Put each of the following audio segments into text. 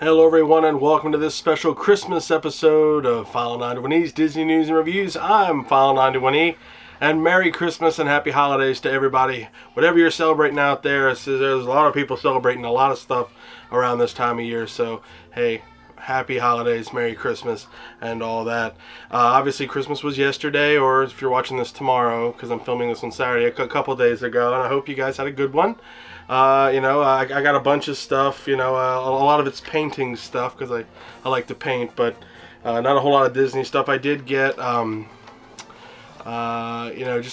Hello everyone and welcome to this special Christmas episode of File91e's Disney News and Reviews. I'm File91e and Merry Christmas and Happy Holidays to everybody. Whatever you're celebrating out there, there's a lot of people celebrating a lot of stuff around this time of year, so hey, Happy Holidays, Merry Christmas, and all that. Obviously Christmas was yesterday, or if you're watching this tomorrow, because I'm filming this on Saturday, a couple days ago, and I hope you guys had a good one. I got a bunch of stuff, a lot of it's painting stuff because I like to paint, but not a whole lot of Disney stuff. I did get, just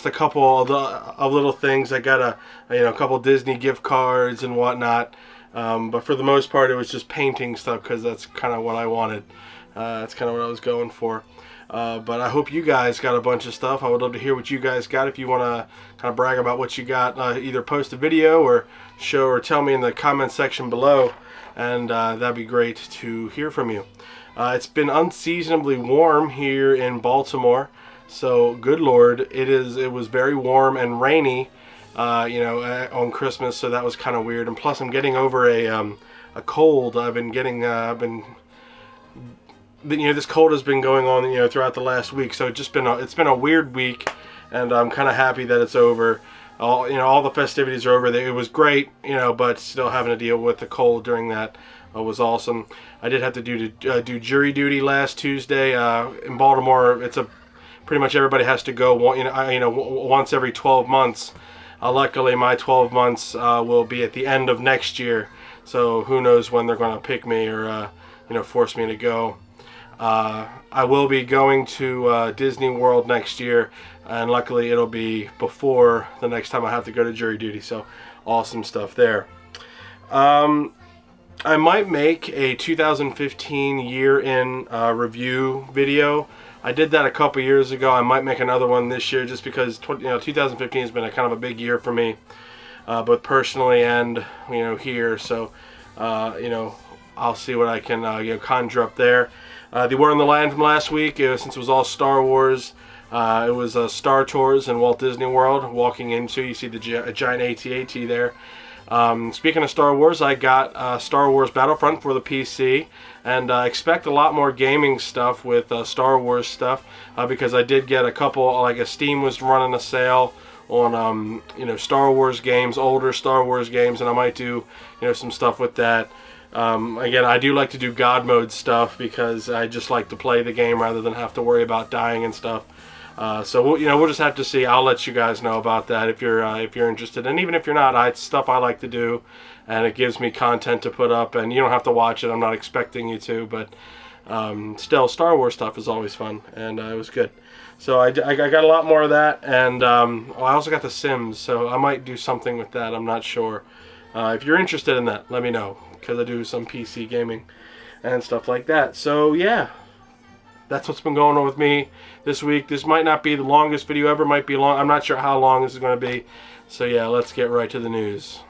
a couple of little things. I got a couple Disney gift cards and whatnot, but for the most part it was just painting stuff because that's kind of what I wanted. That's kind of what I was going for. But I hope you guys got a bunch of stuff. I would love to hear what you guys got. If you want to kind of brag about what you got, either post a video or show or tell me in the comment section below, and that'd be great to hear from you. It's been unseasonably warm here in Baltimore, so good Lord, it was very warm and rainy, on Christmas, so that was kind of weird. And plus, I'm getting over a cold. This cold has been going on, throughout the last week, so it's been a weird week, and I'm kind of happy that it's over. All the festivities are over. It was great, but still having to deal with the cold during that was awesome. I did have to do jury duty last Tuesday in Baltimore. Pretty much everybody has to go, once every 12 months. Luckily, my 12 months will be at the end of next year, so who knows when they're going to pick me or force me to go. I will be going to Disney World next year, and luckily it'll be before the next time I have to go to jury duty, so awesome stuff there. I might make a 2015 year-in review video. I did that a couple years ago. I might make another one this year just because 2015 has been a kind of a big year for me, both personally and here, so I'll see what I can conjure up there. The word on the line from last week, since it was all Star Wars, it was Star Tours in Walt Disney World. Walking into, you see the giant AT-AT there. Speaking of Star Wars, I got Star Wars Battlefront for the PC, and expect a lot more gaming stuff with Star Wars stuff, because I did get a couple, like Steam was running a sale on Star Wars games, older Star Wars games, and I might do some stuff with that. Again, I do like to do God mode stuff because I just like to play the game rather than have to worry about dying and stuff. So we'll just have to see. I'll let you guys know about that if you're interested, and even if you're not, it's stuff I like to do, and it gives me content to put up, and you don't have to watch it. I'm not expecting you to, but still, Star Wars stuff is always fun, and it was good. So I got a lot more of that, and I also got The Sims, so I might do something with that. I'm not sure. If you're interested in that, let me know, because I do some PC gaming and stuff like that. So yeah, that's what's been going on with me this week. This might not be the longest video ever, might be long. I'm not sure how long this is going to be. So yeah, let's get right to the news.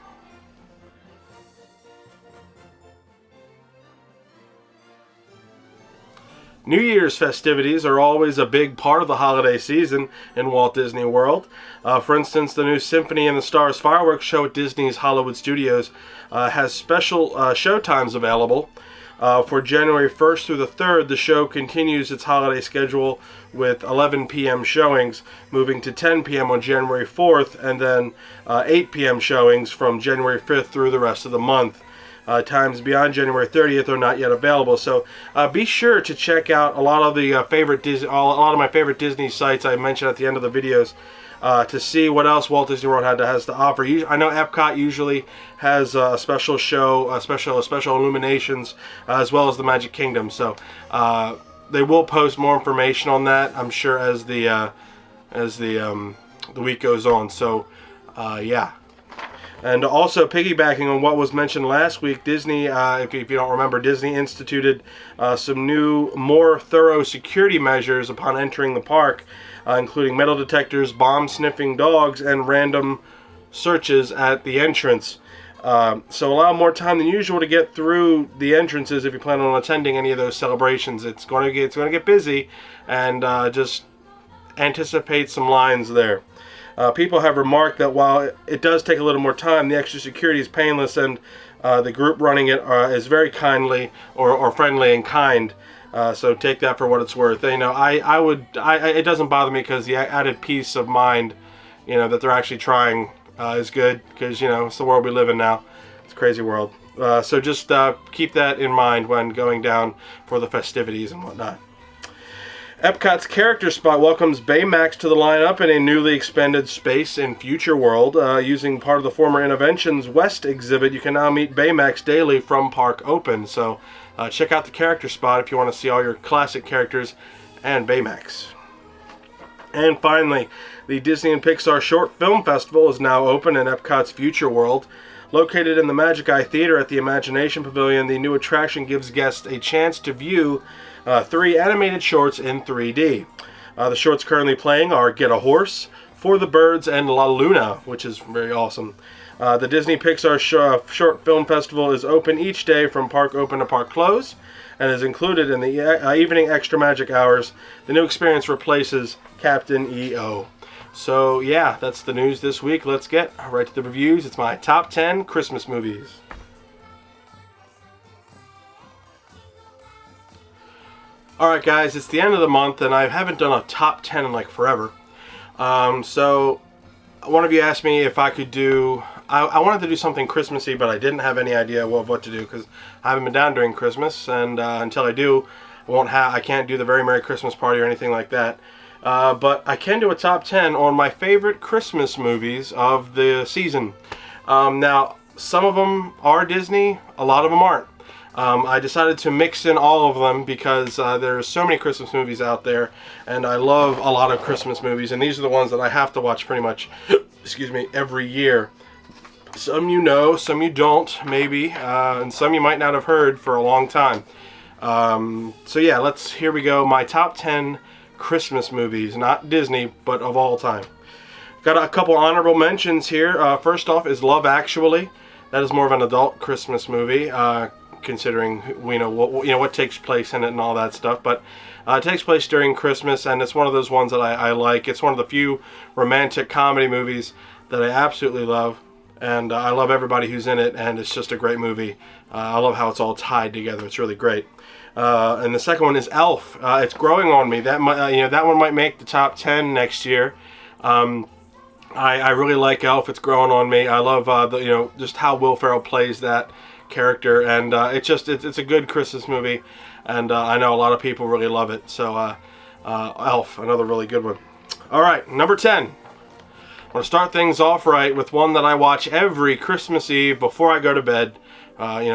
New Year's festivities are always a big part of the holiday season in Walt Disney World. For instance, the new Symphony and the Stars fireworks show at Disney's Hollywood Studios has special show times available. For January 1st through the 3rd, the show continues its holiday schedule with 11 p.m. showings, moving to 10 p.m. on January 4th, and then 8 p.m. showings from January 5th through the rest of the month. Times beyond January 30th are not yet available, so be sure to check out a lot of the a lot of my favorite Disney sites I mentioned at the end of the videos to see what else Walt Disney World has to offer. I know Epcot usually has a special show, special illuminations, as well as the Magic Kingdom. So they will post more information on that, I'm sure, as the week goes on. So yeah. And also, piggybacking on what was mentioned last week, Disney, if you don't remember, Disney instituted some new, more thorough security measures upon entering the park, including metal detectors, bomb-sniffing dogs, and random searches at the entrance. So allow more time than usual to get through the entrances if you plan on attending any of those celebrations. It's going to get busy, and just anticipate some lines there. People have remarked that while it does take a little more time, the extra security is painless, and the group running it is very kindly or friendly and kind. So take that for what it's worth. You know, it doesn't bother me because the added peace of mind, you know, that they're actually trying is good, because, you know, it's the world we live in now. It's a crazy world. So just keep that in mind when going down for the festivities and whatnot. Epcot's Character Spot welcomes Baymax to the lineup in a newly expanded space in Future World. Using part of the former Interventions West exhibit, you can now meet Baymax daily from Park Open. So check out the Character Spot if you want to see all your classic characters and Baymax. And finally, the Disney and Pixar Short Film Festival is now open in Epcot's Future World. Located in the Magic Eye Theater at the Imagination Pavilion, the new attraction gives guests a chance to view 3 animated shorts in 3D. The shorts currently playing are Get a Horse, For the Birds, and La Luna, which is very awesome. The Disney Pixar Short Film Festival is open each day from park open to park close, and is included in the evening extra magic hours. The new experience replaces Captain EO. So yeah, that's the news this week. Let's get right to the reviews. It's my top 10 Christmas movies. Alright guys, it's the end of the month and I haven't done a top 10 in like forever. So one of you asked me if I could do, I wanted to do something Christmassy, but I didn't have any idea of what to do because I haven't been down during Christmas, and until I do, I can't do the Very Merry Christmas Party or anything like that. But I can do a top 10 on my favorite Christmas movies of the season. Now, some of them are Disney, a lot of them aren't. I decided to mix in all of them because there's so many Christmas movies out there, and I love a lot of Christmas movies, and these are the ones that I have to watch pretty much, excuse me, every year. Some you know, some you don't, maybe, and some you might not have heard for a long time. So yeah, here we go, my top 10 Christmas movies, not Disney, but of all time. Got a couple honorable mentions here. First off is Love Actually. That is more of an adult Christmas movie, considering what takes place in it and all that stuff. But it takes place during Christmas, and it's one of those ones that I like. It's one of the few romantic comedy movies that I absolutely love, and I love everybody who's in it, and it's just a great movie. I love how it's all tied together. It's really great. And the second one is Elf. It's growing on me. That one might make the top 10 next year. I really like Elf. It's growing on me. I love just how Will Ferrell plays that character, and it's a good Christmas movie, and I know a lot of people really love it. So Elf, another really good one. All right, number 10. I'm going to start things off right with one that I watch every Christmas Eve before I go to bed,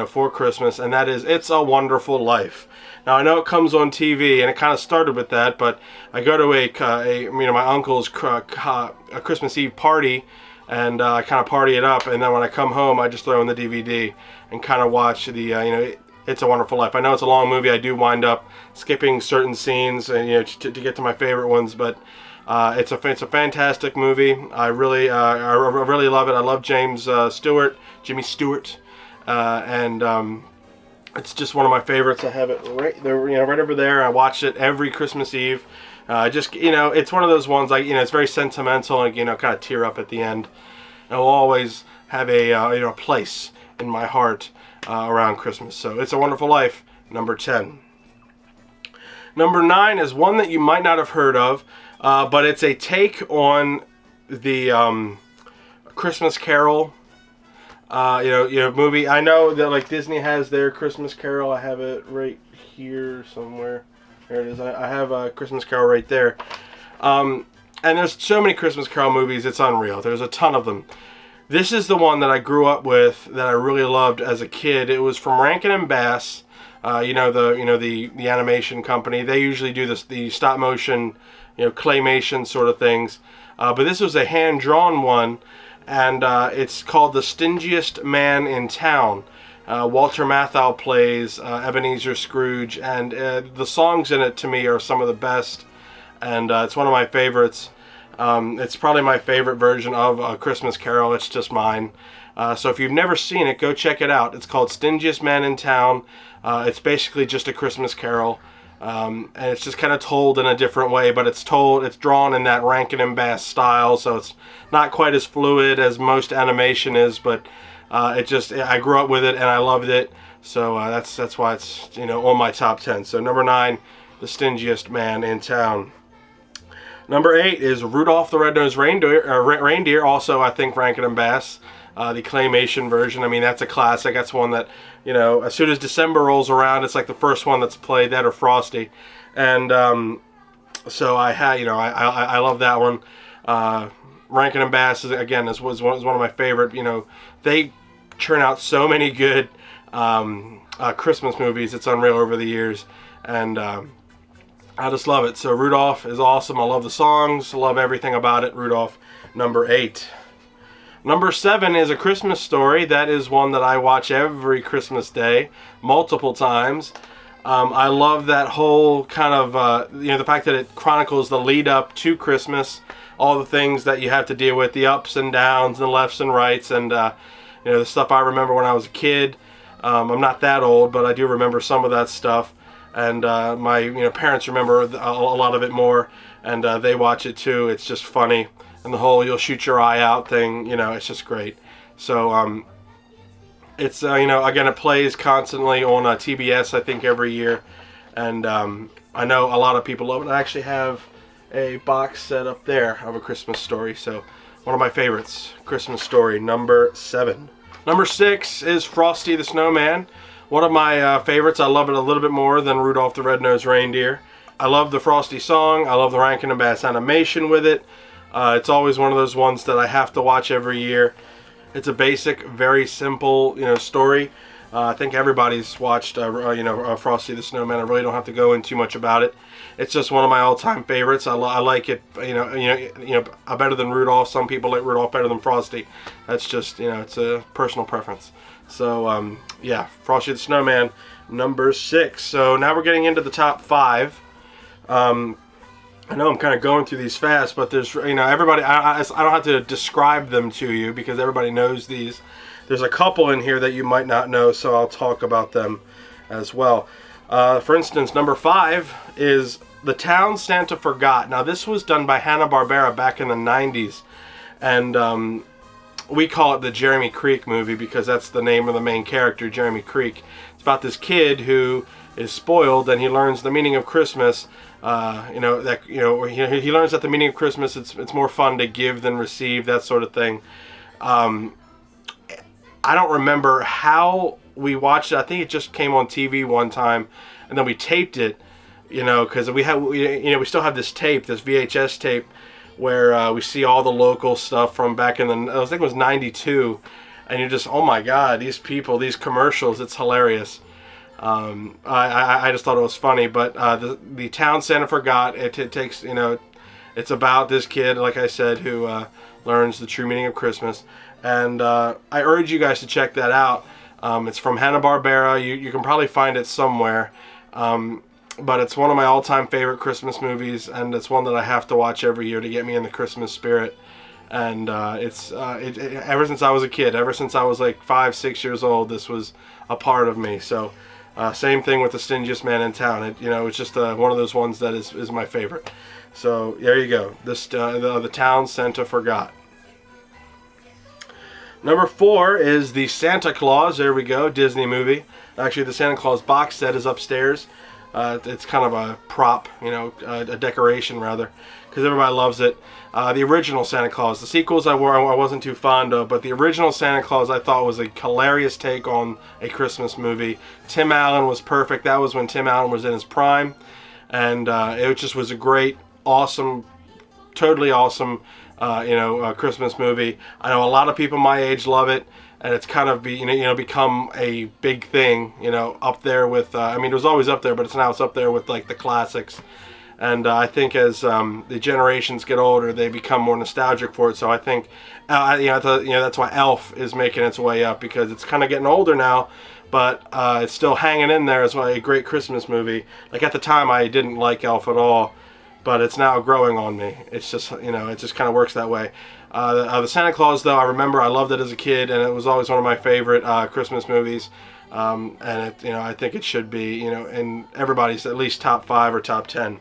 for Christmas, and that is It's a Wonderful Life. Now I know it comes on TV, and it kind of started with that, but I go to my uncle's a Christmas Eve party, and I kind of party it up, and then when I come home, I just throw in the DVD and kind of watch the It's a Wonderful Life. I know it's a long movie. I do wind up skipping certain scenes, and to get to my favorite ones, but it's a fantastic movie. I really love it. I love Jimmy Stewart, and it's just one of my favorites. I have it right there, right over there. I watch it every Christmas Eve. It's one of those ones it's very sentimental, and kind of tear up at the end. It will always have a place in my heart around Christmas. So It's a Wonderful Life, number 10. Number 9 is one that you might not have heard of, but it's a take on the Christmas Carol movie. I know that Disney has their Christmas Carol. I have it right here somewhere. There it is. I have a Christmas Carol right there. And there's so many Christmas Carol movies, it's unreal. There's a ton of them. This is the one that I grew up with, that I really loved as a kid. It was from Rankin and Bass, the animation company. They usually do the stop motion, claymation sort of things. But this was a hand-drawn one, and it's called The Stingiest Man in Town. Walter Matthau plays Ebenezer Scrooge, and the songs in it to me are some of the best, and it's one of my favorites. It's probably my favorite version of A Christmas Carol. It's just mine. So if you've never seen it, go check it out. It's called Stingiest Man in Town. It's basically just A Christmas Carol, And it's just kind of told in a different way, but it's drawn in that Rankin and Bass style, so it's not quite as fluid as most animation is, but I grew up with it and I loved it, so that's why it's, you know, on my top 10. So number 9, The Stingiest Man in Town. Number 8 is Rudolph the Red-Nosed Reindeer, also I think Rankin and Bass, the claymation version. I mean, that's a classic. That's one that, you know, as soon as December rolls around, it's like the first one that's played, that or Frosty. And so I love that one. Rankin and Bass was one of my favorite. You know, they churn out so many good Christmas movies. It's unreal over the years, and I just love it. So Rudolph is awesome. I love the songs. I love everything about it. Rudolph, number 8. Number 7 is A Christmas Story. That is one that I watch every Christmas day, multiple times. I love that whole kind of, you know, the fact that it chronicles the lead up to Christmas, all the things that you have to deal with, the ups and downs, and the lefts and rights, and you know, the stuff I remember when I was a kid. I'm not that old, but I do remember some of that stuff. And my parents remember a lot of it more, and they watch it too. It's just funny. And the whole "you'll shoot your eye out" thing, you know, it's just great. So it's again, it plays constantly on TBS, I think, every year, and I know a lot of people love it. I actually have a box set up there of A Christmas Story, so one of my favorites, Christmas Story, number 7. Number 6 is Frosty the Snowman, one of my favorites. I love it a little bit more than Rudolph the Red-Nosed Reindeer. I love the Frosty song. I love the Rankin and Bass animation with it. It's always one of those ones that I have to watch every year. It's a basic, very simple, story. I think everybody's watched, Frosty the Snowman. I really don't have to go into too much about it. It's just one of my all-time favorites. I like it. Better than Rudolph. Some people like Rudolph better than Frosty. That's just, it's a personal preference. So yeah, Frosty the Snowman, number 6. So now we're getting into the top 5. I know I'm kind of going through these fast, but there's, everybody, I don't have to describe them to you because everybody knows these. There's a couple in here that you might not know, so I'll talk about them as well. For instance, number 5 is The Town Santa Forgot. Now, this was done by Hanna-Barbera back in the 90s, and we call it the Jeremy Creek movie because that's the name of the main character, Jeremy Creek. It's about this kid who is spoiled, and he learns the meaning of Christmas. He learns that the meaning of Christmas, it's more fun to give than receive, that sort of thing. I don't remember how we watched it. I think it just came on TV one time, and then we taped it, because we still have this tape, this VHS tape, where we see all the local stuff from back in I think it was '92, and you're just, oh my God, these people, these commercials, it's hilarious. I just thought it was funny, but the Town Santa Forgot, it takes, it's about this kid, like I said, who learns the true meaning of Christmas, and I urge you guys to check that out. It's from Hanna-Barbera. You can probably find it somewhere, but it's one of my all-time favorite Christmas movies, and it's one that I have to watch every year to get me in the Christmas spirit. And ever since I was a kid, ever since I was like 5, 6 years old, this was a part of me. So same thing with The Stingiest Man in Town. It's just one of those ones that is my favorite. So there you go. The Town Santa Forgot. Number 4 is The Santa Claus. There we go, Disney movie. Actually, the Santa Claus box set is upstairs. It's kind of a prop, a decoration rather, because everybody loves it. The original Santa Claus. The sequels I wasn't too fond of, but the original Santa Claus I thought was a hilarious take on a Christmas movie. Tim Allen was perfect. That was when Tim Allen was in his prime, and it just was a great, awesome, totally awesome, Christmas movie. I know a lot of people my age love it, and it's kind of become a big thing, up there with, it was always up there, but it's up there with like the classics. And I think as the generations get older, they become more nostalgic for it. So I think, that's why Elf is making its way up, because it's kind of getting older now, but it's still hanging in there as well, a great Christmas movie. Like at the time, I didn't like Elf at all, but it's now growing on me. It's just, it just kind of works that way. The Santa Claus, though, I remember I loved it as a kid, and it was always one of my favorite Christmas movies. and I think it should be, in everybody's at least top 5 or top 10.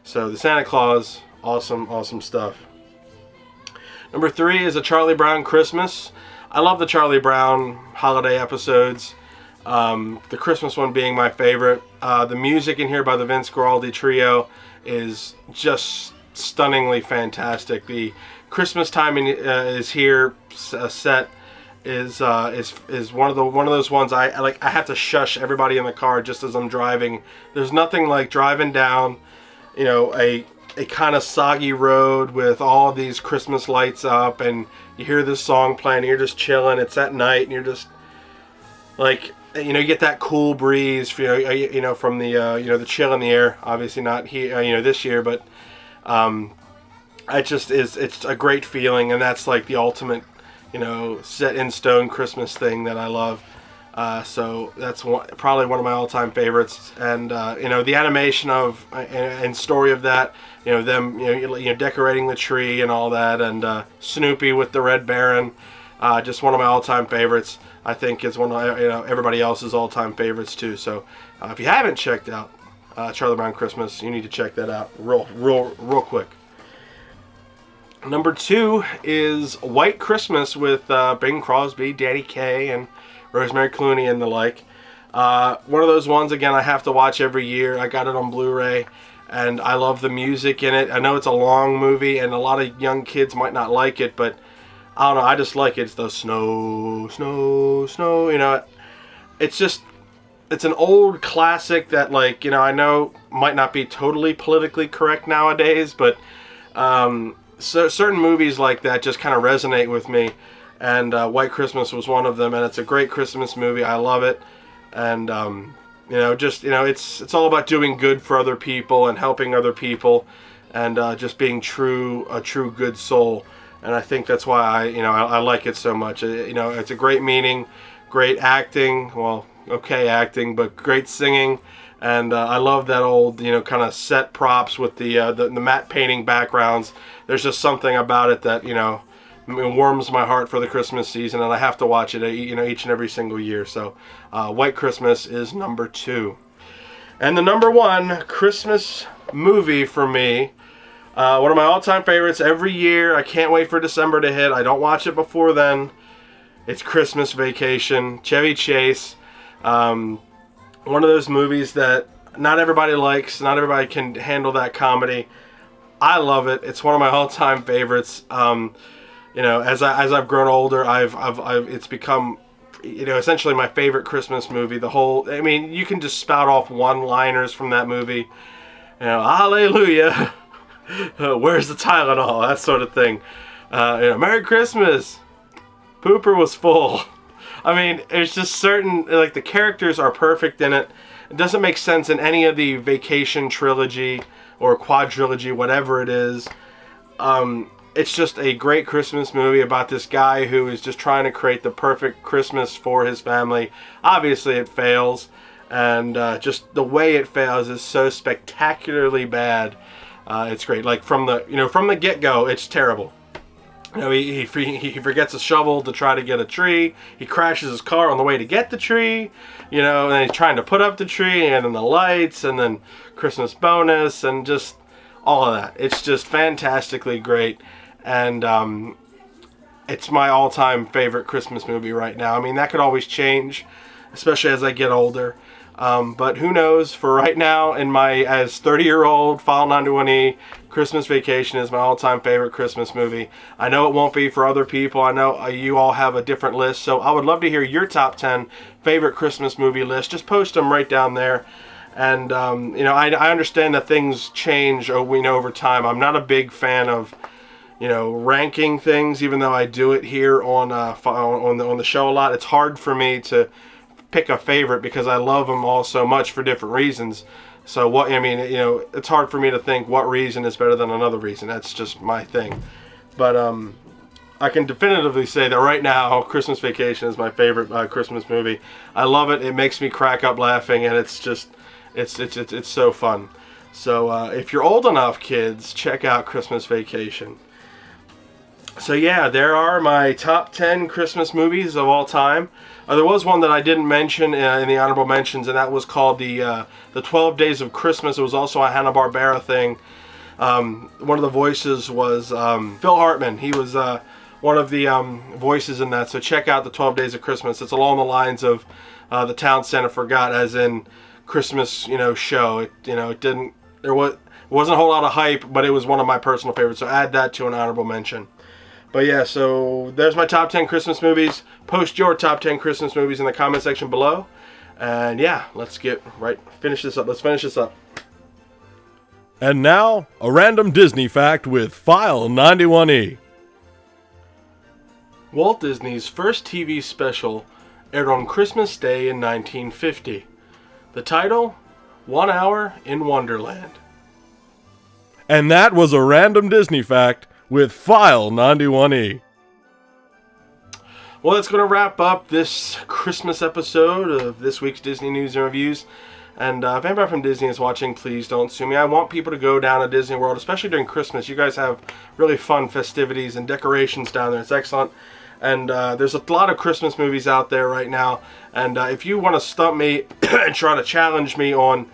So the Santa Claus, awesome stuff. Number 3 is A Charlie Brown Christmas. I love the Charlie Brown holiday episodes. The Christmas one being my favorite. The music in here by the Vince Guaraldi Trio is just stunningly fantastic. The Christmas Time is Here set is one of those ones I like. I have to shush everybody in the car just as I'm driving. There's nothing like driving down, a kind of soggy road with all of these Christmas lights up, and you hear this song playing, and you're just chilling. It's at night, and you're just like, you get that cool breeze, from the the chill in the air. Obviously not here, this year, but it's a great feeling, and that's like the ultimate, set in stone Christmas thing that I love. So that's probably one of my all-time favorites, and the animation of and story of that, them decorating the tree and all that, and Snoopy with the Red Baron, just one of my all-time favorites. I think it's one of everybody else's all-time favorites too. So if you haven't checked out Charlie Brown Christmas, you need to check that out real quick. Number 2 is White Christmas with Bing Crosby, Daddy Kaye, and Rosemary Clooney and the like. One of those ones, again, I have to watch every year. I got it on Blu-ray, and I love the music in it. I know it's a long movie, and a lot of young kids might not like it, but I don't know, I just like it. It's the snow, snow, snow, it's an old classic that, like, I know might not be totally politically correct nowadays, but so certain movies like that just kind of resonate with me, and White Christmas was one of them, and it's a great Christmas movie. I love it, and it's all about doing good for other people and helping other people, and just being a true good soul. And I think that's why I like it so much. It's a great meaning, great acting. Well, okay acting, but great singing. And I love that old, kind of set props with the matte painting backgrounds. There's just something about it that, it warms my heart for the Christmas season, and I have to watch it, each and every single year. So, White Christmas is number 2. And the number 1 Christmas movie for me, one of my all-time favorites every year. I can't wait for December to hit. I don't watch it before then. It's Christmas Vacation. Chevy Chase. One of those movies that not everybody likes. Not everybody can handle that comedy. I love it. It's one of my all-time favorites. As I've grown older, it's become, essentially my favorite Christmas movie. You can just spout off one-liners from that movie. Hallelujah. Where's the Tylenol? That sort of thing. Merry Christmas. Pooper was full. It's just certain, like, the characters are perfect in it. It doesn't make sense in any of the Vacation trilogy or quadrilogy, whatever it is. It's just a great Christmas movie about this guy who is just trying to create the perfect Christmas for his family. Obviously it fails, and just the way it fails is so spectacularly bad. It's great. Like, from the get-go, it's terrible. He forgets a shovel to try to get a tree. He crashes his car on the way to get the tree. And then he's trying to put up the tree, and then the lights, and then Christmas bonus, and just all of that. It's just fantastically great, and it's my all-time favorite Christmas movie right now. That could always change, especially as I get older. But who knows? For right now, as 30-year-old File91e, Christmas Vacation is my all-time favorite Christmas movie. I know it won't be for other people. I know you all have a different list, so I would love to hear your top 10 favorite Christmas movie list. Just post them right down there. And I understand that things change over time. I'm not a big fan of ranking things, even though I do it here on the show a lot. It's hard for me to pick a favorite because I love them all so much for different reasons. So it's hard for me to think what reason is better than another reason. That's just my thing. But I can definitively say that right now, Christmas Vacation is my favorite Christmas movie. I love it. It makes me crack up laughing, and it's just it's so fun. So if you're old enough, kids, check out Christmas Vacation. So yeah, there are my top 10 Christmas movies of all time. There was one that I didn't mention in the honorable mentions, and that was called the 12 Days of Christmas. It was also a Hanna-Barbera thing. One of the voices was Phil Hartman. He was one of the voices in that. So check out the 12 Days of Christmas. It's along the lines of the Town Santa Forgot, as in Christmas, show. It wasn't a whole lot of hype, but it was one of my personal favorites. So add that to an honorable mention. But yeah, so there's my top 10 Christmas movies. Post your top 10 Christmas movies in the comment section below. And yeah, let's finish this up. Let's finish this up. And now, a random Disney fact with File 91e. Walt Disney's first TV special aired on Christmas Day in 1950. The title, 1 Hour in Wonderland. And that was a random Disney fact with File 91e. Well, that's going to wrap up this Christmas episode of this week's Disney News and Reviews. And if anybody from Disney is watching, please don't sue me. I want people to go down to Disney World, especially during Christmas. You guys have really fun festivities and decorations down there. It's excellent. And there's a lot of Christmas movies out there right now. And if you want to stump me and try to challenge me on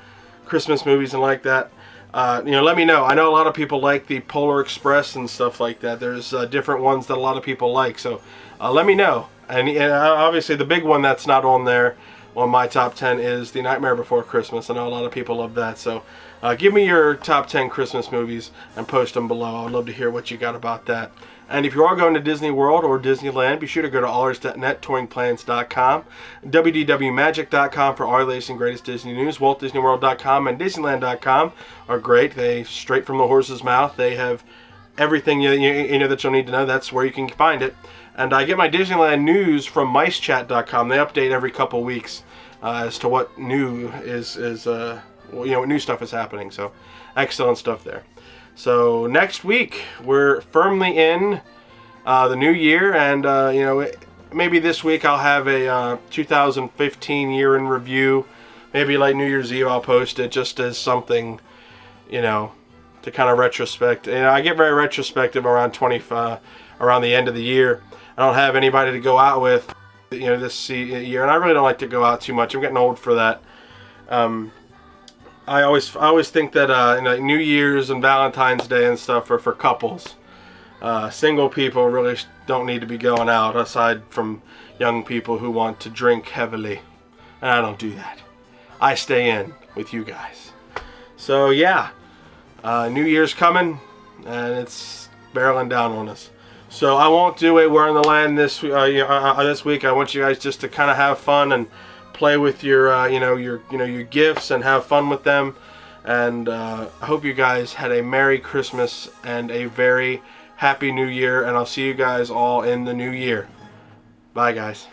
Christmas movies and like that, let me know. I know a lot of people like the Polar Express and stuff like that. There's different ones that a lot of people like. So let me know. And obviously the big one that's not on there on my top 10 is The Nightmare Before Christmas. I know a lot of people love that. So give me your top 10 Christmas movies and post them below. I'd love to hear what you got about that. And if you are going to Disney World or Disneyland, be sure to go to allers.net, touringplans.com, wdwmagic.com for our latest and greatest Disney news, waltdisneyworld.com and disneyland.com are great. They straight from the horse's mouth. They have everything you know that you'll need to know. That's where you can find it. And I get my Disneyland news from micechat.com. They update every couple weeks as to what new what new stuff is happening. So excellent stuff there. So next week we're firmly in the new year, and maybe this week I'll have a 2015 year in review. Maybe like New Year's Eve I'll post it just as something, to kind of retrospect. I get very retrospective around around the end of the year. I don't have anybody to go out with, this year, and I really don't like to go out too much. I'm getting old for that. I always think that New Year's and Valentine's Day and stuff are for couples. Single people really don't need to be going out, aside from young people who want to drink heavily. And I don't do that. I stay in with you guys. So yeah, New Year's coming, and it's barreling down on us. So I won't do a Where in the Land this week. I want you guys just to kind of have fun and play with your your gifts and have fun with them. And I hope you guys had a Merry Christmas and a very Happy New Year. And I'll see you guys all in the new year. Bye, guys.